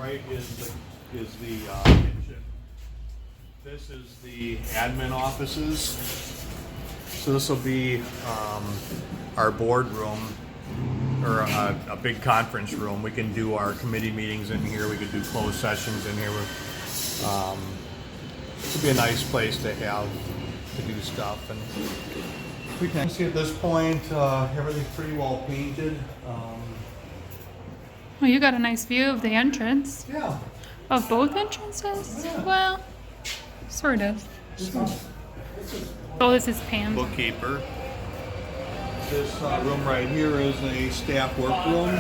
right is the kitchen. This is the admin offices. So this will be our board room, or a big conference room. We can do our committee meetings in here. We could do closed sessions in here. This would be a nice place to have to do stuff. And we can see at this point everything's pretty well painted. Well, you got a nice view of the entrance. Yeah. Of both entrances? Yeah. Well, sort of. Oh, this is Pam. Bookkeeper. This room right here is a staff workroom.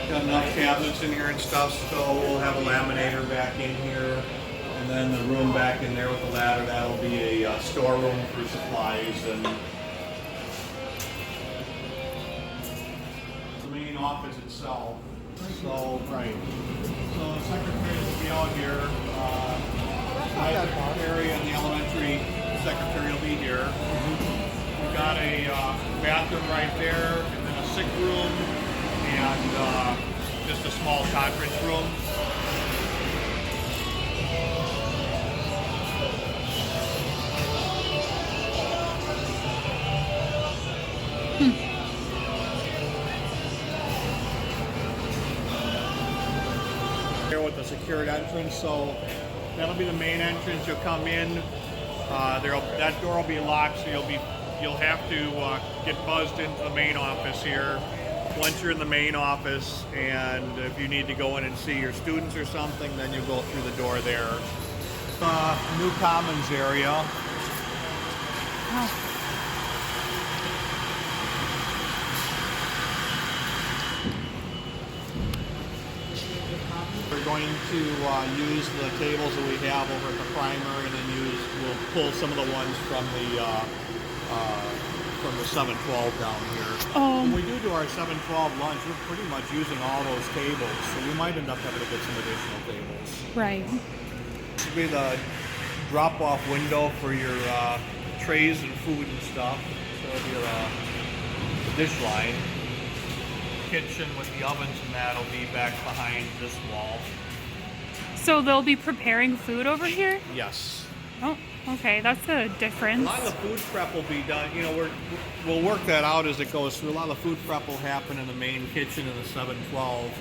Got enough cabinets in here and stuff, so we'll have a laminator back in here. And then the room back in there with the ladder, that'll be a storeroom for supplies. And the main office itself. So, right. So the secretary will be out here. My secretary and the elementary secretary will be here. We've got a bathroom right there, and then a sick room, and just a small conference room. Here with the secured entrance, so that'll be the main entrance. You'll come in. That door will be locked, so you'll have to get buzzed into the main office here. Once you're in the main office, and if you need to go in and see your students or something, then you go through the door there. New commons area. Oh. We're going to use the tables that we have over at the primary, and then we'll pull some of the ones from the 712 down here. When we do our 712 lunch, we're pretty much using all those tables, so we might end up having to get some additional tables. Right. This will be the drop-off window for your trays and food and stuff. So it'll be the dish line. Kitchen with the ovens and that'll be back behind this wall. So they'll be preparing food over here? Yes. Oh, okay. That's a difference. A lot of the food prep will be done. You know, we'll work that out as it goes through. A lot of the food prep will happen in the main kitchen in the 712,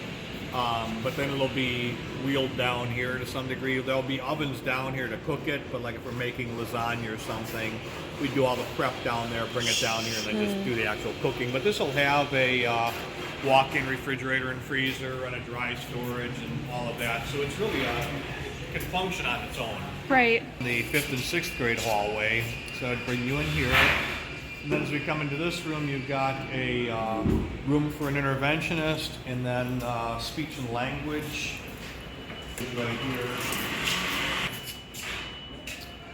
but then it'll be wheeled down here to some degree. There'll be ovens down here to cook it, but like if we're making lasagna or something, we do all the prep down there, bring it down here, and then just do the actual cooking. But this will have a walk-in refrigerator and freezer and a dry storage and all of that. So it's really can function on its own. Right. The 5th and 6th grade hallway. So I'd bring you in here. And then as we come into this room, you've got a room for an interventionist, and then speech and language right here.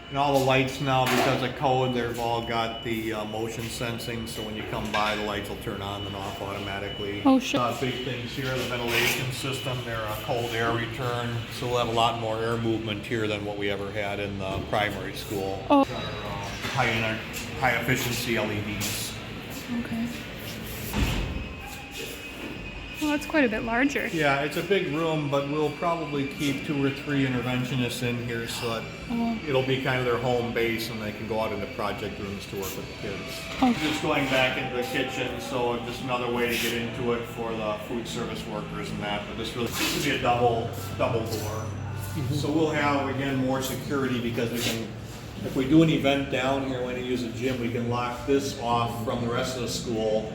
And all the lights now, because of code, they've all got the motion sensing, so when you come by, the lights will turn on and off automatically. Oh, sure. Big things here, the ventilation system, they're a cold air return, so we'll have a lot more air movement here than what we ever had in the primary school. Oh. High efficiency LEDs. Okay. Well, that's quite a bit larger. Yeah, it's a big room, but we'll probably keep 2 or 3 interventionists in here, so that it'll be kind of their home base, and they can go out into project rooms to work with the kids. Oh. Just going back into the kitchen, so just another way to get into it for the food service workers and that. But this will be a double door. So we'll have again more security, because we can, if we do an event down here when we use a gym, we can lock this off from the rest of the school.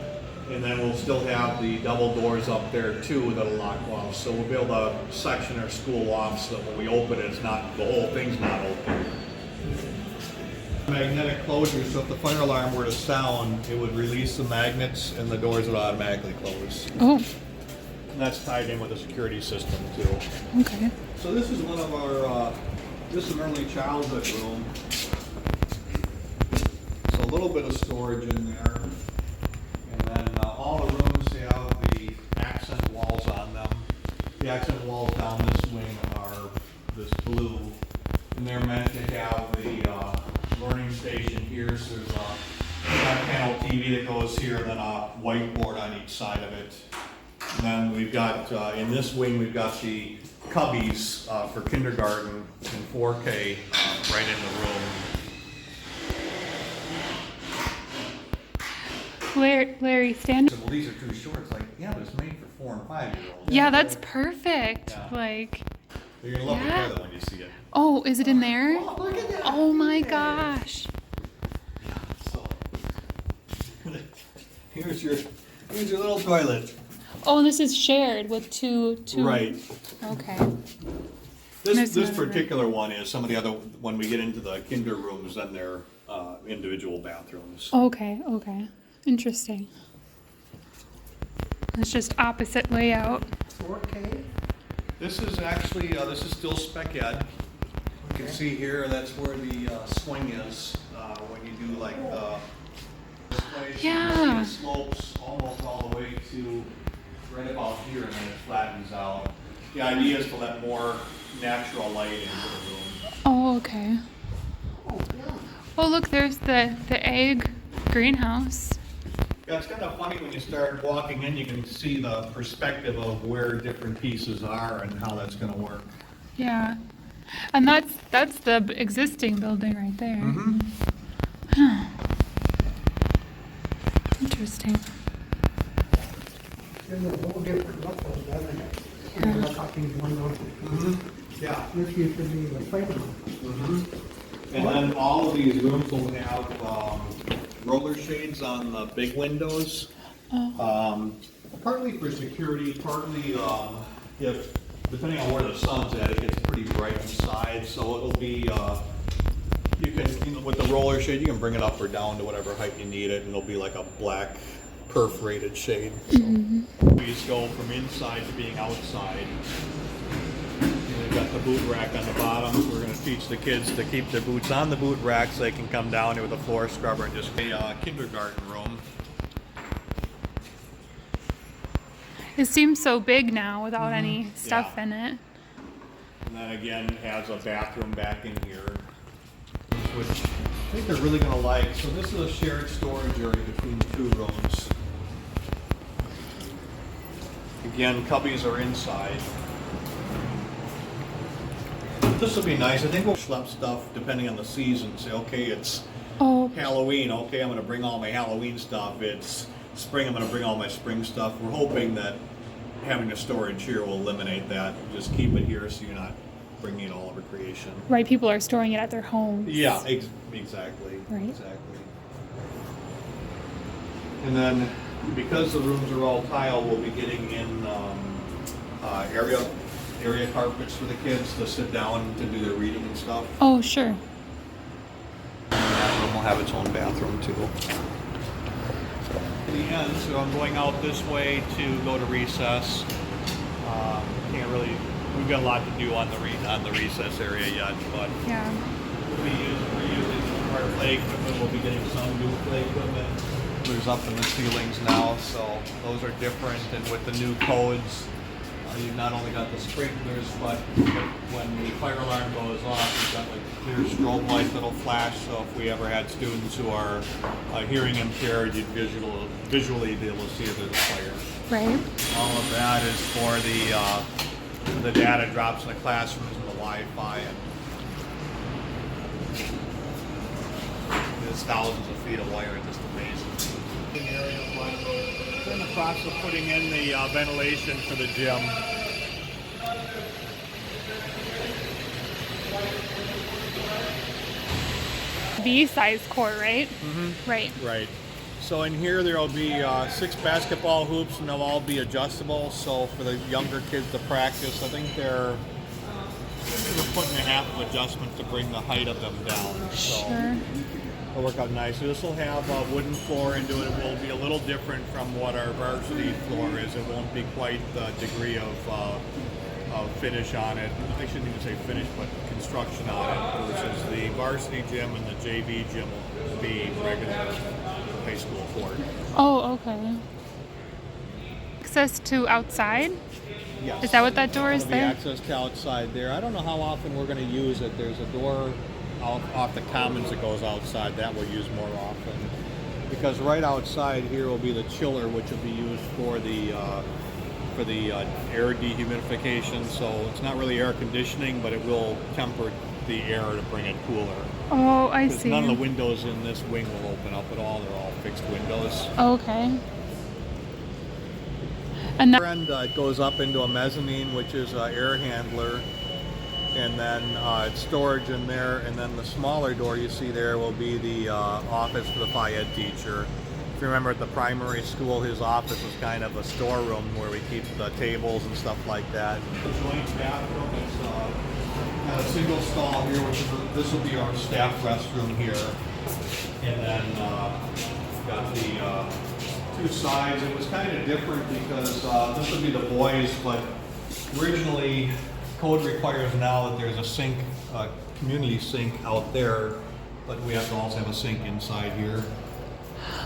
And then we'll still have the double doors up there too that'll lock off. So we'll be able to section our school off so that when we open it, it's not, the whole thing's not open. Magnetic closure, so if the fire alarm were to sound, it would release the magnets and the doors would automatically close. Oh. And that's tied in with the security system too. Okay. So this is one of our, this is an early childhood room. So a little bit of storage in there. And then all the rooms have the accent walls on them. The accent walls down this wing are this blue, and they're meant to have the learning station here. So there's a panel TV that goes here, and then a whiteboard on each side of it. And then we've got, in this wing, we've got the cubbies for kindergarten in 4K right in the room. Larry, stand. Well, these are too short. It's like, yeah, but it's made for 4 and 5-year-olds. Yeah, that's perfect. Yeah. Like, You're gonna love yeah. the toilet when you see it. Oh, is it in there? Oh, look at that. Oh my gosh. Yeah, so here's your little toilet. Oh, and this is shared with two. Right. Okay. This another particular one is some of the other. When we get into the kinder rooms, then they're individual bathrooms. Okay. Interesting. It's just opposite layout. 4K? This is actually this is still spec ed. You can see here that's where the swing is when you do like this place. Yeah. You can see the slopes almost all the way to right about here, and then it flattens out. The idea is to let more natural light into the room. Oh, okay. Oh, yeah. Oh, look, there's the egg greenhouse. Yeah, it's kind of funny when you start walking in, you can see the perspective of where different pieces are and how that's going to work. Yeah. And that's the existing building right there. Mm-hmm. Interesting. There's a whole different look of it, doesn't it? There's a copy of one of them. Mm-hmm. Yeah. This used to be the playground. Mm-hmm. And then all of these rooms will have roller shades on the big windows. Partly for security, partly if, depending on where the sun's at, it gets pretty bright inside. So it'll be, you can, with the roller shade, you can bring it up or down to whatever height you need it, and it'll be like a black perforated shade. So we just go from inside to being outside. We've got the boot rack on the bottom, so we're going to teach the kids to keep their boots on the boot rack so they can come down here with a floor scrubber and just a kindergarten room. It seems so big now without any stuff Yeah. in it. And then again, it has a bathroom back in here, which I think they're really going to like. So this is a shared storage area between 2 rooms. Again, cubbies are inside. This will be nice. I think we'll schlep stuff depending on the season. Say, okay, it's Oh, Halloween. Okay, I'm going to bring all my Halloween stuff. It's spring. I'm going to bring all my spring stuff. We're hoping that having a storage here will eliminate that. Just keep it here so you're not bringing it all over creation. right. People are storing it at their homes. Yeah, exactly. Right. Exactly. And then, because the rooms are all tile, we'll be getting in area carpets for the kids to sit down to do their reading and stuff. Oh, sure. And that room will have its own bathroom too. At the end, so I'm going out this way to go to recess. Can't really. We've got a lot to do on the recess area yet, but Yeah. we're using our play equipment. We'll be getting some new play equipment. There's up in the ceilings now, so those are different. And with the new codes, you've not only got the sprinklers, but when the fire alarm goes off, you've got like clear strobe lights that'll flash. So if we ever had students who are hearing impaired, you'd visually be able to see if there's a fire. Right. All of that is for the data drops in the classrooms and the Wi-Fi, and there's thousands of feet of wire. Just amazing. We're in the process of putting in the ventilation for the gym. V-size court, right? Mm-hmm. Right. Right. So in here there will be 6 basketball hoops, and they'll all be adjustable. So for the younger kids to practice, I think they're putting a half of adjustment to bring the height of them down. So Sure. it'll work out nicely. This will have a wooden floor into it. It will be a little different from what our varsity floor is. It won't be quite the degree of finish on it. I shouldn't even say finish, but construction on it, versus the varsity gym and the JV gym will be regular high school court. Oh, okay. Access to outside? Yes. Is that what that door is There'll be there? access to outside there. I don't know how often we're going to use it. There's a door off the commons that goes outside. That we'll use more often. Because right outside here will be the chiller, which will be used for the for the air dehumidification, so it's not really air conditioning, but it will temper the air to bring it cooler. Oh, I 'Cause see. none of the windows in this wing will open up at all. They're all fixed windows. Okay. And that, And it goes up into a mezzanine, which is an air handler, and then it's storage in there. And then the smaller door you see there will be the office for the Phi Ed teacher. If you remember at the primary school, his office was kind of a storeroom where we keep the tables and stuff like that. The joint bathroom is got a single stall here, which is this will be our staff restroom here, and then got the two sides. It was kind of different because this would be the boys, but originally code requires now that there's a sink, community sink out there, but we have to also have a sink inside here.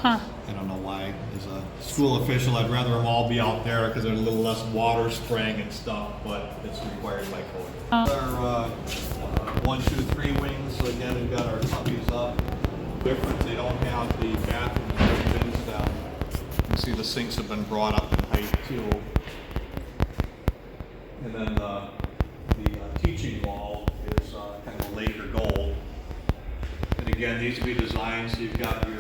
huh. I don't know why. As a school official, I'd rather them all be out there because there's a little less water spraying and stuff, but it's required by code. Our 1, 2, 3 wings. So again, we've got our puppies up. Different. They don't have the bathrooms or bins down. You can see the sinks have been brought up in height too. And then the teaching wall is kind of a Laker gold. And again, these will be designed so you've got your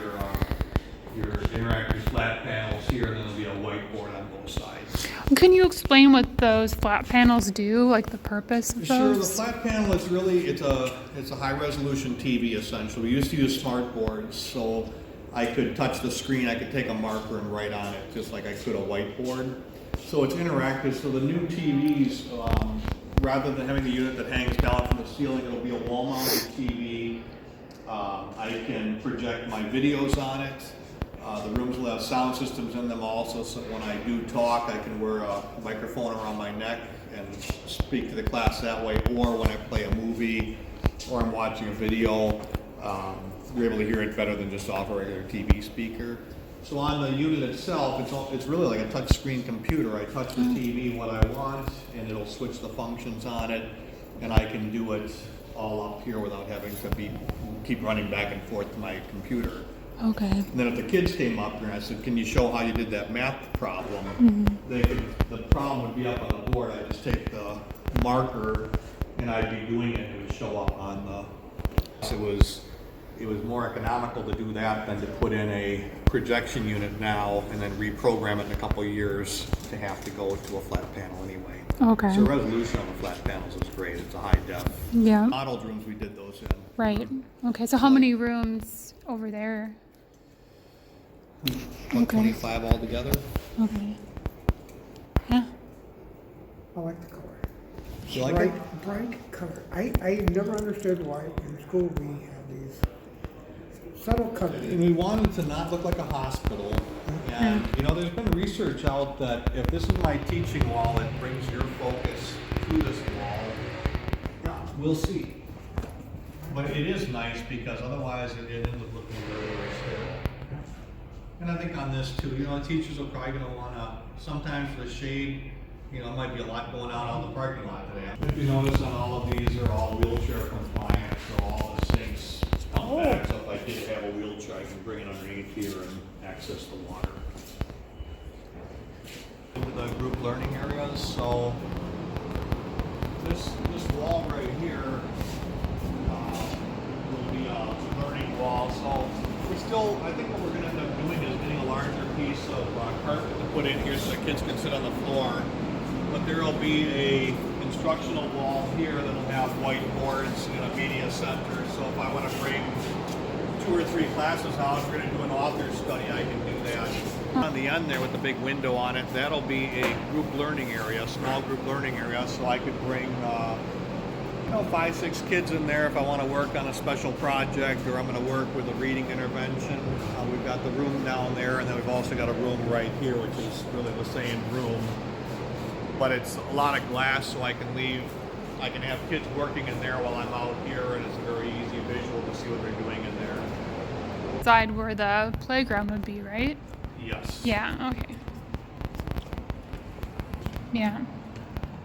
interactive flat panels here, and then there'll be a whiteboard on both sides. Can you explain what those flat panels do, like the purpose of Sure. The those? flat panel is really it's a high resolution TV essentially. We used to use smart boards, so I could touch the screen. I could take a marker and write on it, just like I could a whiteboard. So it's interactive. So the new TVs, rather than having the unit that hangs down from the ceiling, it'll be a wall-mounted TV. I can project my videos on it. The rooms will have sound systems in them also, so when I do talk, I can wear a microphone around my neck and speak to the class that way, or when I play a movie or I'm watching a video, you're able to hear it better than just off a regular TV speaker. So on the unit itself, it's really like a touchscreen computer. I touch the TV what I want, and it'll switch the functions on it, and I can do it all up here without having to keep running back and forth to my computer. Okay. And then if the kids came up here and I said, "Can you show how you did that math problem?" The problem would be up on the board. I'd just take the marker and I'd be doing it, and it would show up on the. It was more economical to do that than to put in a projection unit now and then reprogram it in a couple of years to have to go to a flat panel anyway. Okay. So resolution on the flat panels is great. It's a high def. Yeah. Modeled rooms, we did those in. Right. Okay. So how many rooms over there? About Okay. 25 altogether. Okay. Yeah. I like the color. You like it? Bright color. I never understood why in school we have these subtle colors. And we wanted to not look like a hospital. And, there's been research out that if this is my teaching wall, it brings your focus to this wall. Yeah, we'll see. But it is nice because otherwise it ends up looking very, very sterile. And I think on this too, teachers are probably going to want to, sometimes for the shade, it might be a lot going on out in the parking lot today. If you notice on all of these, they're all wheelchair compliant, so all the sinks come back. So if I did have a wheelchair, I can bring it underneath here and access the water. Into the group learning areas, so this wall right here will be a learning wall. So I think what we're going to end up doing is getting a larger piece of carpet to put in here so the kids can sit on the floor. But there will be a instructional wall here that will have whiteboards and a media center. So if I want to bring 2 or 3 classes out, we're going to do an author study, I can do that. On the end there with the big window on it, that'll be a group learning area, small group learning area, so I could bring 5, 6 kids in there if I want to work on a special project or I'm going to work with a reading intervention. We've got the room down there, and then we've also got a room right here, which is really the same room. But it's a lot of glass, so I can have kids working in there while I'm out here, and it's a very easy visual to see what they're doing in there. Side where the playground would be, right? Yes. Yeah. Okay. Yeah.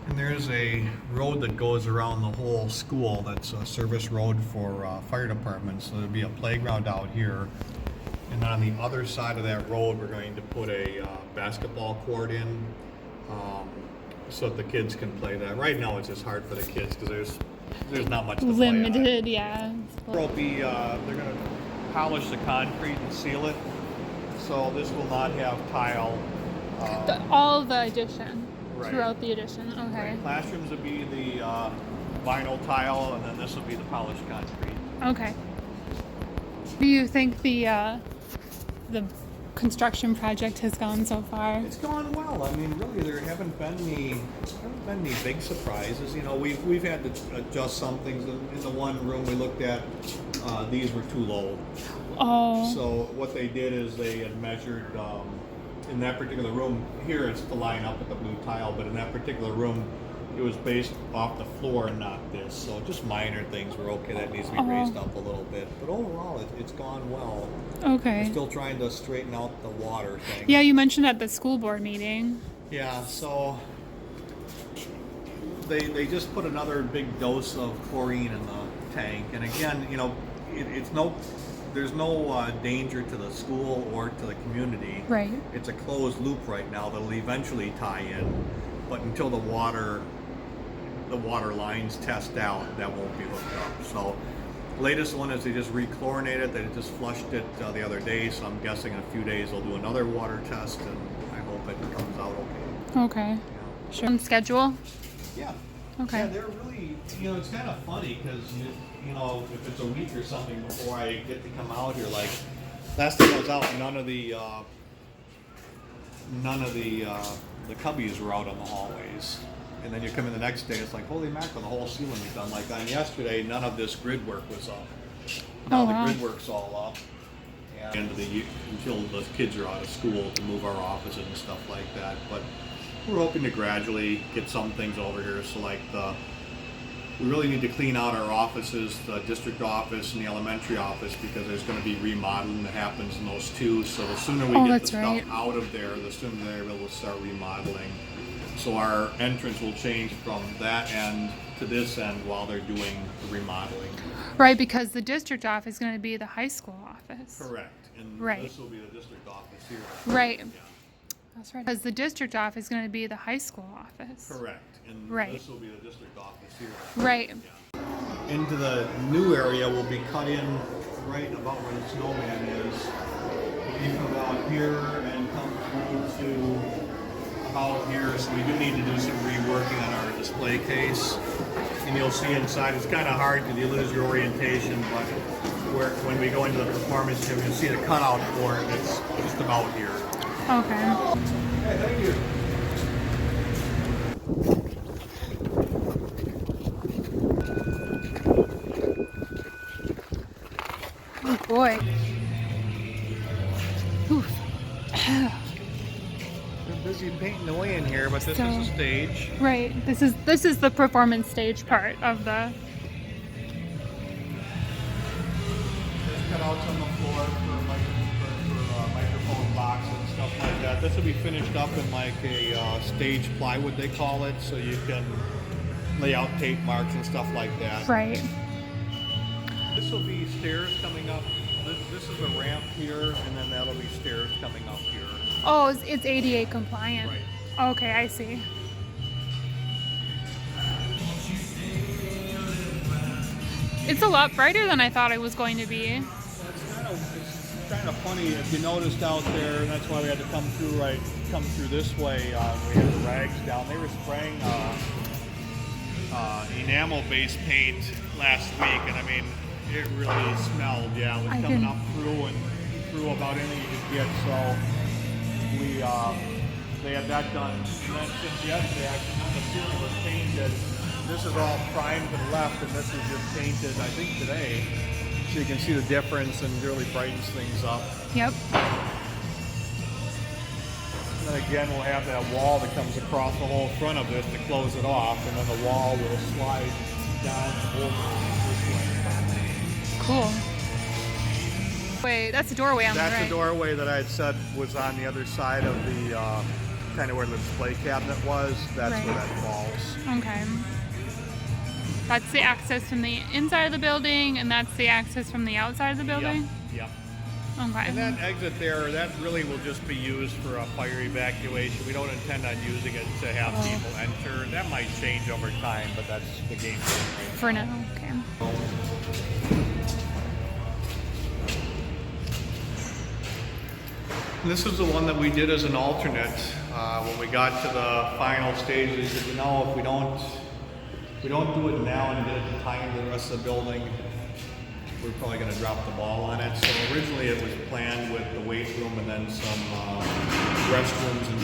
And there's a road that goes around the whole school that's a service road for fire departments. So there'll be a playground out here. And on the other side of that road, we're going to put a basketball court in. so that the kids can play that. Right now, it's just hard for the kids because there's not much to play on. Limited, yeah. They're gonna polish the concrete and seal it, so this will not have tile. All the addition, Right. throughout the addition, okay. Right. Classrooms will be the vinyl tile, and then this will be the polished concrete. Okay. Do you think the construction project has gone so far? It's gone well. I mean, really, there haven't been any big surprises. You know, we've had to adjust some things. In the one room we looked at, these were too low. Oh. So what they did is they had measured in that particular room. Here it's to line up with the blue tile, but in that particular room, it was based off the floor and not this. So just minor things were okay. That needs to be raised up a little bit. But overall, it's gone well. Okay. We're still trying to straighten out the water thing. Yeah, you mentioned at the school board meeting. Yeah, so they just put another big dose of chlorine in the tank, and again, you know, there's no danger to the school or to the community. Right. It's a closed loop right now that'll eventually tie in, but until the water lines test out, that won't be hooked up. So latest one is they just rechlorinated. They just flushed it the other day, so I'm guessing in a few days they'll do another water test, and I hope it comes out okay. Okay. Yeah. Sure. On schedule? Yeah. Okay. Yeah, they're really, you know, it's kind of funny because, you know, if it's a week or something before I get to come out here, like last time I was out, none of the cubbies were out on the hallways. And then you come in the next day, it's like, holy mackerel, the whole ceiling is done. Like on yesterday, none of this grid work was up. Now wow. the grid work's all up. And until the kids are out of school to move our offices and stuff like that. But we're hoping to gradually get some things over here. So like we really need to clean out our offices, the district office and the elementary office, because there's going to be remodeling that happens in those two. So the sooner we get the stuff out of there, the sooner they're able to start remodeling. So our entrance will change from that end to this end while they're doing the remodeling. Right, because the district office is going to be the high school office. Correct. And right. This will be the district office here. Right. Yeah. That's right. Because the district office is going to be the high school office. Correct. And right. This will be the district office here. Right. Yeah. Into the new area will be cut in right about where the snowman is. You come out here and come through to about here. So we do need to do some reworking on our display case. And you'll see inside, it's kind of hard because you lose your orientation, but when we go into the performance gym, you'll see the cutout for it. It's just about here. Okay. Hey, thank you. Oh boy. Oof. We're busy painting away in here, but this is the stage. Right. This is the performance stage part of the. There's cutouts on the floor for microphone boxes and stuff like that. This will be finished up in like a stage plywood, they call it, so you can lay out tape marks and stuff like that. Right. This will be stairs coming up. This is a ramp here, and then that'll be stairs coming up here. Oh, it's ADA compliant. Right. Okay, I see. It's a lot brighter than I thought it was going to be. It's kind of funny if you noticed out there, and that's why we had to come through this way. We had the rags down. They were spraying enamel-based paint last week, and I mean, it really smelled. Yeah, it was coming up through about anything you could get. So they had that done. And then since yesterday, actually, the ceiling was painted. This is all primed to the left, and this is just painted, I think, today. So you can see the difference and really brightens things up. Yep. And then again, we'll have that wall that comes across the whole front of this to close it off, and then the wall will slide down over this way. Cool. Wait, that's the doorway on the right. That's the doorway that I had said was on the other side of the, kind of where the display cabinet was. That's where that falls. Okay. That's the access from the inside of the building, and that's the access from the outside of the building? Yep. Okay. And that exit there, that really will just be used for a fire evacuation. We don't intend on using it to have people enter. That might change over time, but that's the game plan right For now, okay. now. This is the one that we did as an alternate when we got to the final stages. We said, you know, if we don't do it now and get it to tie into the rest of the building, we're probably going to drop the ball on it. So originally it was planned with the weight room and then some restrooms and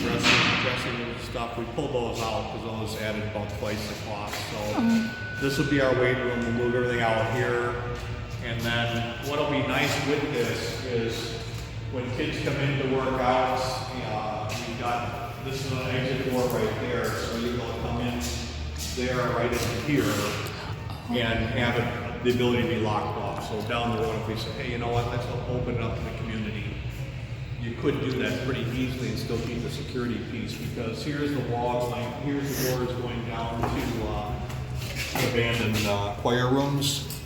dressing room stuff. We pulled those out because those added about twice the cost. So this will be our weight room. We'll move everything out here. And then what'll be nice with this is when kids come in to work out, we've got, this is an exit door right there. So you're going to come in there right into here and have it, the ability to be locked off. So down the road, if we say, hey, you know what, let's open it up to the community, you could do that pretty easily and still keep the security piece, because here's the walls, like here's the doors going down to abandoned choir rooms.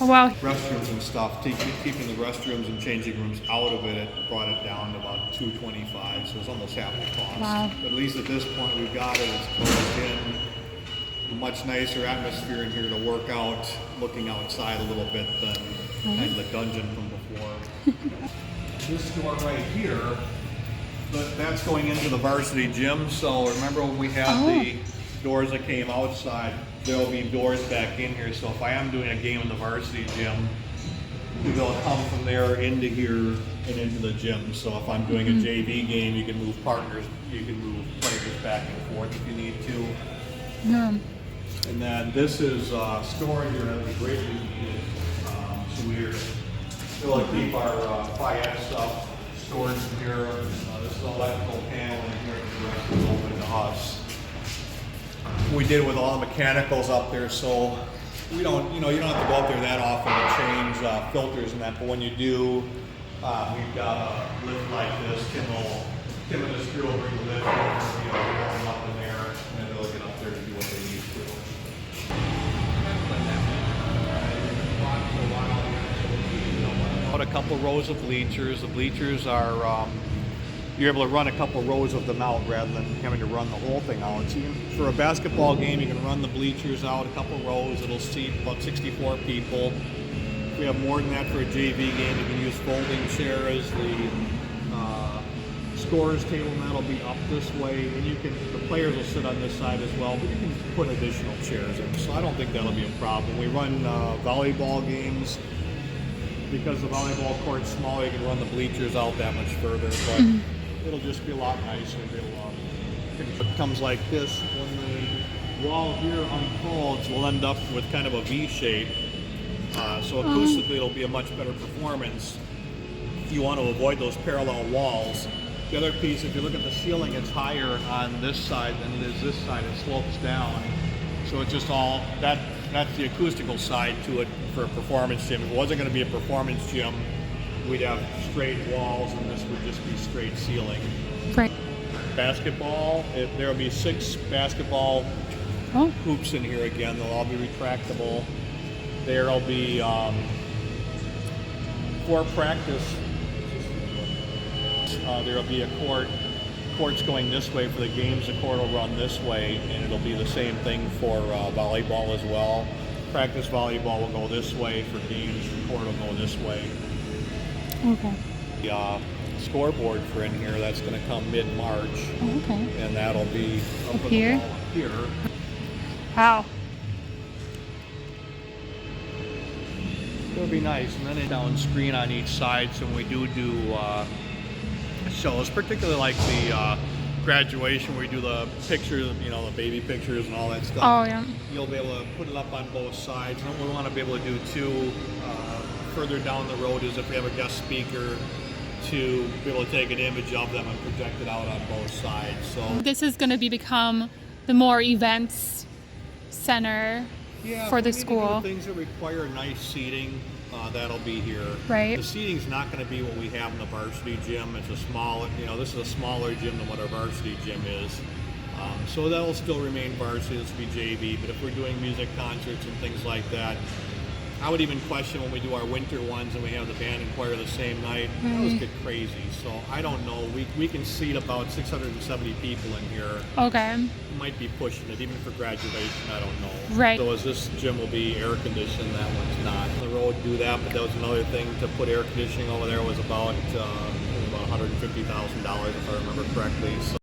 Oh, wow. Restrooms and stuff, keeping the restrooms and changing rooms out of it, it brought it down to about $225, so it's almost half the cost. Wow. But at least at this point, we've got it, it's closed in. A much nicer atmosphere in here to work out, looking outside a little bit than kind of the dungeon from before. This door right here, that's going into the varsity gym. So remember when we had the doors that came outside, there'll be doors back in here. So if I am doing a game in the varsity gym, they'll come from there into here and into the gym. So if I'm doing a JV game, you can move partners, you can move players back and forth if you need to. Yeah. And then this is storage here that we greatly needed. So we're still to keep our FIAT stuff stored in here. This is an electrical panel in here, the rest is open to us. We did with all the mechanicals up there, so we don't, you don't have to go up there that often to change filters and that. But when you do, we've got a lift like this. Tim and the screw will bring the lift over, going up in there, and then they'll get up there to do what they need to. About a couple rows of bleachers. The bleachers are, you're able to run a couple rows of them out rather than having to run the whole thing out. So for a basketball game, you can run the bleachers out a couple rows. It'll seat about 64 people. If we have more than that for a JV game, you can use folding chairs. The scorer's table mat will be up this way, and the players will sit on this side as well, but you can put additional chairs in. So I don't think that'll be a problem. We run volleyball games. Because the volleyball court's small, you can run the bleachers out that much further, but it'll just be a lot nicer. It comes like this. When the wall here unfolds, we'll end up with kind of a V shape. So acoustically, it'll be a much better performance. You want to avoid those parallel walls. The other piece, if you look at the ceiling, it's higher on this side than it is this side. It slopes down. So it's just all, that's the acoustical side to it for a performance gym. If it wasn't going to be a performance gym, we'd have straight walls and this would just be straight ceiling. Right. Basketball, there'll be 6 basketball hoops in here again. They'll all be retractable. There'll be 4 practice. There'll be a court. Court's going this way for the games. The court will run this way, and it'll be the same thing for volleyball as well. Practice volleyball will go this way for games. The court will go this way. Okay. The scoreboard for in here, that's going to come mid-March. Oh, okay. And that'll be up here? The wall up here. Wow. It'll be nice. And then a down screen on each side, so when we do shows, particularly like the graduation where we do the pictures, the baby pictures and all that stuff. Oh, yeah. You'll be able to put it up on both sides. And what we want to be able to do too, further down the road, is if we have a guest speaker, to be able to take an image of them and project it out on both sides. So this is going to become the more events center for the school. Things that require nice seating, that'll be here. Right. The seating's not going to be what we have in the varsity gym. It's a small, this is a smaller gym than what our varsity gym is. So that'll still remain varsity. This will be JV. But if we're doing music concerts and things like that, I would even question when we do our winter ones and we have the band and choir the same night. Those get crazy. So I don't know. We can seat about 670 people in here. Okay. Might be pushing it even for graduation. I don't know. Right. So as this gym will be air conditioned, that one's not. The road do that, but that was another thing to put air conditioning over there was about $150,000 if I remember correctly. So